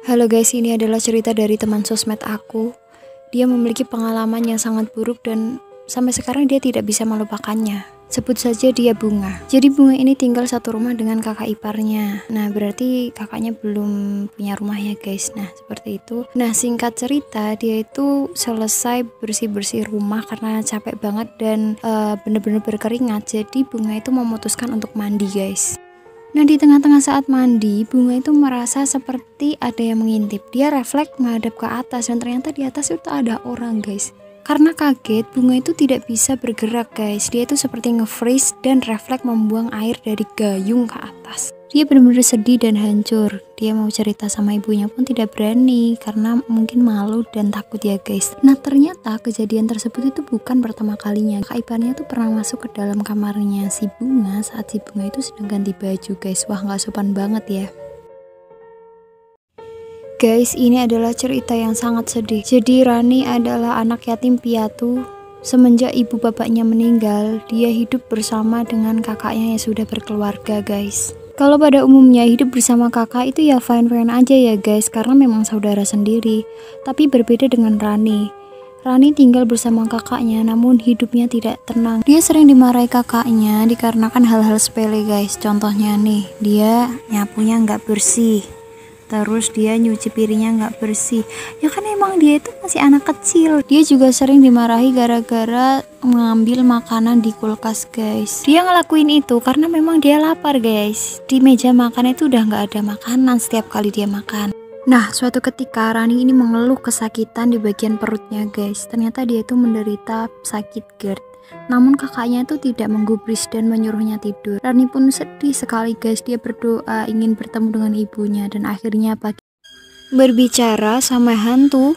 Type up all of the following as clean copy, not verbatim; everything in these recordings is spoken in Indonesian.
Halo guys, ini adalah cerita dari teman sosmed aku. Dia memiliki pengalaman yang sangat buruk dan sampai sekarang dia tidak bisa melupakannya. Sebut saja dia Bunga. Jadi Bunga ini tinggal satu rumah dengan kakak iparnya. Nah, berarti kakaknya belum punya rumah ya guys. Nah, seperti itu. Nah, singkat cerita, dia itu selesai bersih-bersih rumah karena capek banget dan bener-bener berkeringat. Jadi Bunga itu memutuskan untuk mandi guys. Nah, di tengah-tengah saat mandi, Bunga itu merasa seperti ada yang mengintip. Dia refleks menghadap ke atas dan ternyata di atas itu ada orang guys. Karena kaget, Bunga itu tidak bisa bergerak guys. Dia itu seperti nge-freeze dan refleks membuang air dari gayung ke atas. Dia benar-benar sedih dan hancur. Dia mau cerita sama ibunya pun tidak berani karena mungkin malu dan takut ya guys. Nah, ternyata kejadian tersebut itu bukan pertama kalinya. Kak iparnya tuh pernah masuk ke dalam kamarnya si Bunga saat si Bunga itu sedang ganti baju guys. Wah, nggak sopan banget ya. Guys, ini adalah cerita yang sangat sedih. Jadi Rani adalah anak yatim piatu. Semenjak ibu bapaknya meninggal, dia hidup bersama dengan kakaknya yang sudah berkeluarga guys. Kalau pada umumnya hidup bersama kakak itu ya fine-fine aja ya guys, karena memang saudara sendiri. Tapi berbeda dengan Rani. Rani tinggal bersama kakaknya namun hidupnya tidak tenang. Dia sering dimarahi kakaknya dikarenakan hal-hal sepele guys. Contohnya nih, dia nyapunya nggak bersih. Terus dia nyuci piringnya nggak bersih. Ya kan emang dia itu masih anak kecil. Dia juga sering dimarahi gara-gara mengambil makanan di kulkas guys. Dia ngelakuin itu karena memang dia lapar guys. Di meja makan itu udah nggak ada makanan setiap kali dia makan. Nah, suatu ketika Rani ini mengeluh kesakitan di bagian perutnya guys. Ternyata dia itu menderita sakit GERD. Namun kakaknya itu tidak menggubris dan menyuruhnya tidur. Rani pun sedih sekali guys. Dia berdoa ingin bertemu dengan ibunya dan akhirnya berbicara sama hantu.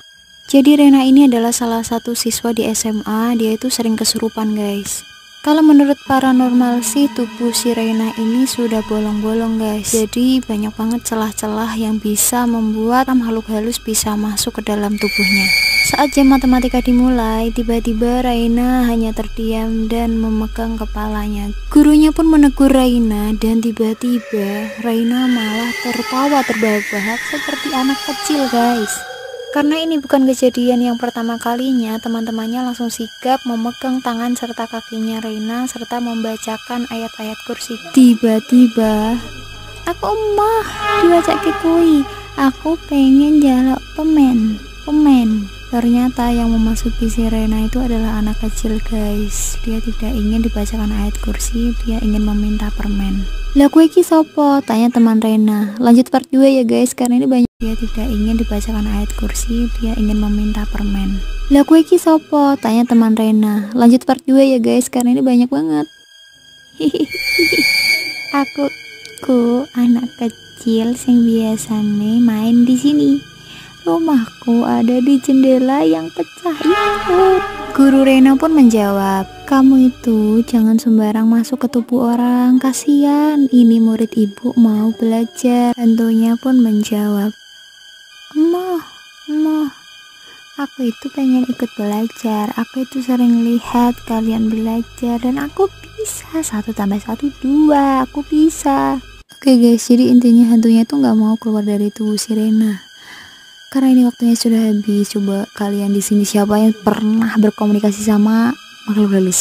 Jadi Rena ini adalah salah satu siswa di SMA. Dia itu sering kesurupan guys. Kalau menurut paranormal sih tubuh si Rena ini sudah bolong-bolong guys. Jadi banyak banget celah-celah yang bisa membuat makhluk halus bisa masuk ke dalam tubuhnya. Saat jam matematika dimulai, tiba-tiba Raina hanya terdiam dan memegang kepalanya. Gurunya pun menegur Raina dan tiba-tiba Raina malah tertawa terbahak-bahak seperti anak kecil guys. Karena ini bukan kejadian yang pertama kalinya, teman-temannya langsung sigap memegang tangan serta kakinya Raina serta membacakan ayat-ayat kursi. Tiba-tiba, aku mah diwaca kui, aku pengen jaluk pemen. Ternyata yang memasuki si Rena itu adalah anak kecil guys. Dia tidak ingin dibacakan ayat kursi, dia ingin meminta permen. Lah kue ki sopo? Tanya teman Rena. Lanjut part 2 ya guys, karena ini banyak. Dia tidak ingin dibacakan ayat kursi, dia ingin meminta permen. Lah kue ki sopo? Tanya teman Rena. Lanjut part 2 ya guys, karena ini banyak banget. Aku anak kecil sing biasane main di sini. Rumahku ada di jendela yang pecah itu. Guru Rena pun menjawab, kamu itu jangan sembarang masuk ke tubuh orang, kasihan. Ini murid ibu mau belajar. Hantunya pun menjawab, Emoh, aku itu pengen ikut belajar. Aku itu sering lihat kalian belajar dan aku bisa 1 tambah 1 2. Aku bisa. Oke guys, jadi intinya hantunya itu nggak mau keluar dari tubuh si Rena. Karena ini waktunya sudah habis. Coba kalian di sini siapa yang pernah berkomunikasi sama makhluk halus?